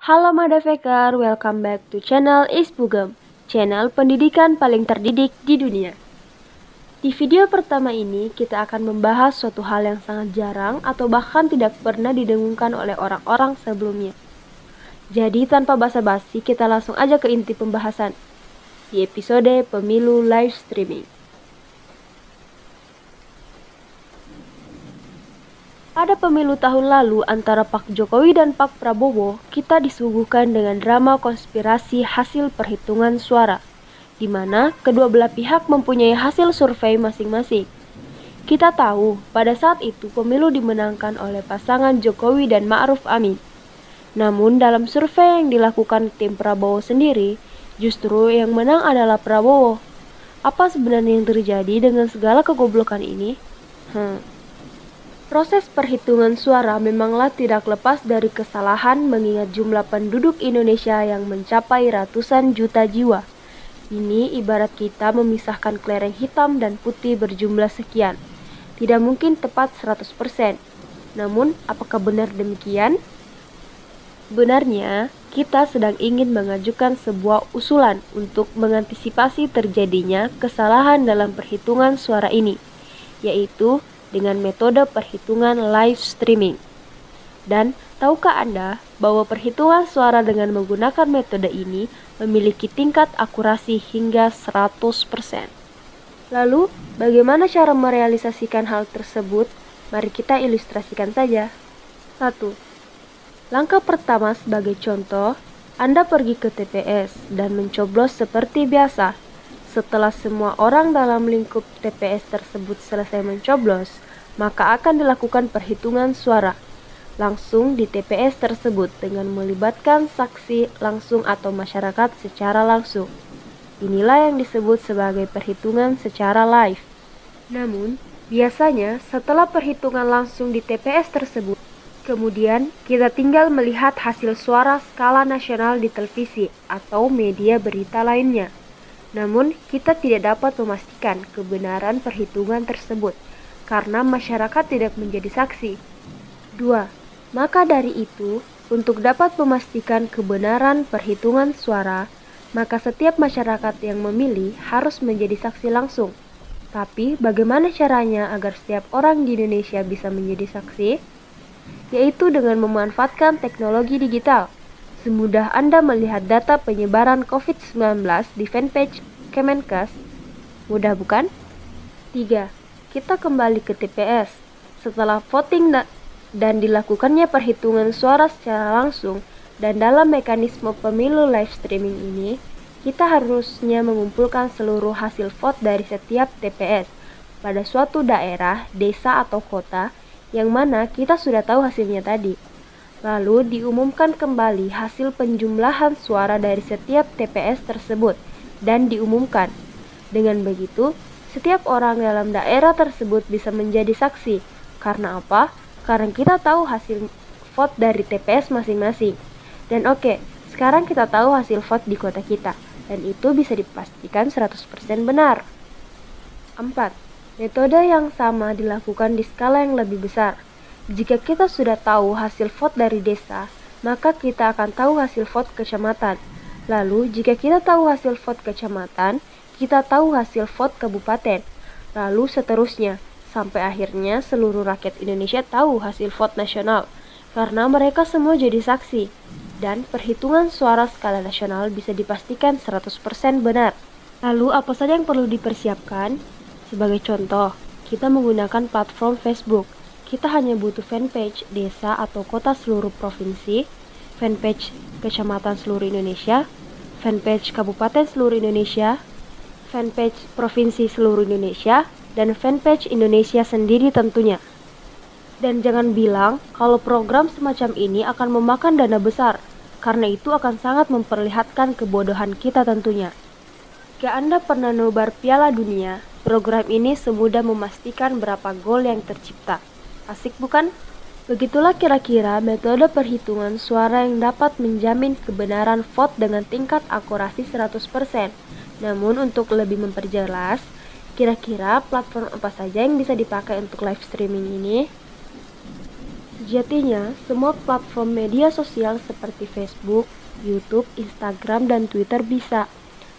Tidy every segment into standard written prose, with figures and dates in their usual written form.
Halo Motherfucker, welcome back to channel Isbugem, channel pendidikan paling terdidik di dunia. Di video pertama ini, kita akan membahas suatu hal yang sangat jarang atau bahkan tidak pernah didengungkan oleh orang-orang sebelumnya. Jadi tanpa basa-basi, kita langsung aja ke inti pembahasan di episode Pemilu Live Streaming. Pada pemilu tahun lalu antara Pak Jokowi dan Pak Prabowo, kita disuguhkan dengan drama konspirasi hasil perhitungan suara, di mana kedua belah pihak mempunyai hasil survei masing-masing. Kita tahu, pada saat itu pemilu dimenangkan oleh pasangan Jokowi dan Ma'ruf Amin. Namun dalam survei yang dilakukan tim Prabowo sendiri, justru yang menang adalah Prabowo. Apa sebenarnya yang terjadi dengan segala kegoblokan ini? Proses perhitungan suara memanglah tidak lepas dari kesalahan mengingat jumlah penduduk Indonesia yang mencapai ratusan juta jiwa. Ini ibarat kita memisahkan kelereng hitam dan putih berjumlah sekian. Tidak mungkin tepat 100%. Namun, apakah benar demikian? Benarnya, kita sedang ingin mengajukan sebuah usulan untuk mengantisipasi terjadinya kesalahan dalam perhitungan suara ini, yaitu dengan metode perhitungan live streaming. Dan tahukah Anda bahwa perhitungan suara dengan menggunakan metode ini memiliki tingkat akurasi hingga 100%. Lalu, bagaimana cara merealisasikan hal tersebut? Mari kita ilustrasikan saja. 1. Langkah pertama sebagai contoh, Anda pergi ke TPS dan mencoblos seperti biasa. Setelah semua orang dalam lingkup TPS tersebut selesai mencoblos, maka akan dilakukan perhitungan suara langsung di TPS tersebut dengan melibatkan saksi langsung atau masyarakat secara langsung. Inilah yang disebut sebagai perhitungan secara live. Namun, biasanya setelah perhitungan langsung di TPS tersebut, kemudian kita tinggal melihat hasil suara skala nasional di televisi atau media berita lainnya. Namun, kita tidak dapat memastikan kebenaran perhitungan tersebut karena masyarakat tidak menjadi saksi. 2. Maka dari itu, untuk dapat memastikan kebenaran perhitungan suara, maka setiap masyarakat yang memilih harus menjadi saksi langsung. Tapi, bagaimana caranya agar setiap orang di Indonesia bisa menjadi saksi? Yaitu dengan memanfaatkan teknologi digital. Semudah Anda melihat data penyebaran COVID-19 di fanpage Kemenkes. Mudah bukan? 3. Kita kembali ke TPS. Setelah voting dan dilakukannya perhitungan suara secara langsung dan dalam mekanisme pemilu live streaming ini, kita harusnya mengumpulkan seluruh hasil vote dari setiap TPS pada suatu daerah, desa atau kota yang mana kita sudah tahu hasilnya tadi. Lalu diumumkan kembali hasil penjumlahan suara dari setiap TPS tersebut dan diumumkan. Dengan begitu, setiap orang dalam daerah tersebut bisa menjadi saksi. Karena apa? Karena kita tahu hasil vote dari TPS masing-masing. Dan oke, sekarang kita tahu hasil vote di kota kita. Dan itu bisa dipastikan 100% benar. 4. Metode yang sama dilakukan di skala yang lebih besar. Jika kita sudah tahu hasil vote dari desa, maka kita akan tahu hasil vote kecamatan. Lalu, jika kita tahu hasil vote kecamatan, kita tahu hasil vote kabupaten. Lalu seterusnya, sampai akhirnya seluruh rakyat Indonesia tahu hasil vote nasional, karena mereka semua jadi saksi. Dan perhitungan suara skala nasional bisa dipastikan 100% benar. Lalu, apa saja yang perlu dipersiapkan? Sebagai contoh, kita menggunakan platform Facebook. Kita hanya butuh fanpage desa atau kota seluruh provinsi, fanpage kecamatan seluruh Indonesia, fanpage kabupaten seluruh Indonesia, fanpage provinsi seluruh Indonesia, dan fanpage Indonesia sendiri tentunya. Dan jangan bilang kalau program semacam ini akan memakan dana besar, karena itu akan sangat memperlihatkan kebodohan kita tentunya. Jika Anda pernah nobar Piala Dunia, program ini semudah memastikan berapa gol yang tercipta. Asik bukan? Begitulah kira-kira metode perhitungan suara yang dapat menjamin kebenaran vote dengan tingkat akurasi 100%. Namun untuk lebih memperjelas, kira-kira platform apa saja yang bisa dipakai untuk live streaming ini? Sejatinya, semua platform media sosial seperti Facebook, YouTube, Instagram, dan Twitter bisa.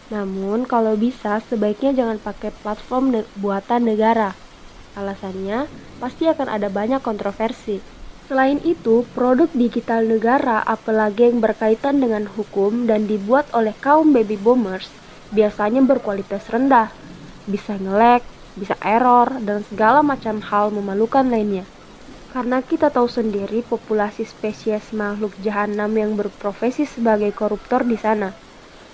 Namun, kalau bisa, sebaiknya jangan pakai platform buatan negara. Alasannya, pasti akan ada banyak kontroversi. Selain itu, produk digital negara, apalagi yang berkaitan dengan hukum dan dibuat oleh kaum baby boomers, biasanya berkualitas rendah, bisa nge-lag, bisa error, dan segala macam hal memalukan lainnya. Karena kita tahu sendiri populasi spesies makhluk jahanam yang berprofesi sebagai koruptor di sana.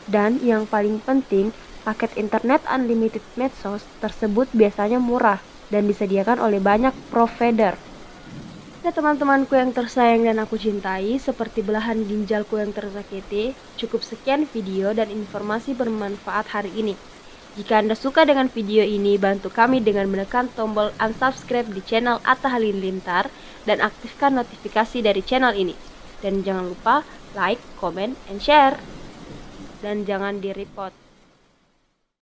Dan yang paling penting, paket internet unlimited medsos tersebut biasanya murah dan disediakan oleh banyak provider. Nah teman-temanku yang tersayang dan aku cintai, seperti belahan ginjalku yang tersakiti, cukup sekian video dan informasi bermanfaat hari ini. Jika Anda suka dengan video ini, bantu kami dengan menekan tombol unsubscribe di channel Atta Halilintar dan aktifkan notifikasi dari channel ini. Dan jangan lupa like, comment, and share. Dan jangan di-report.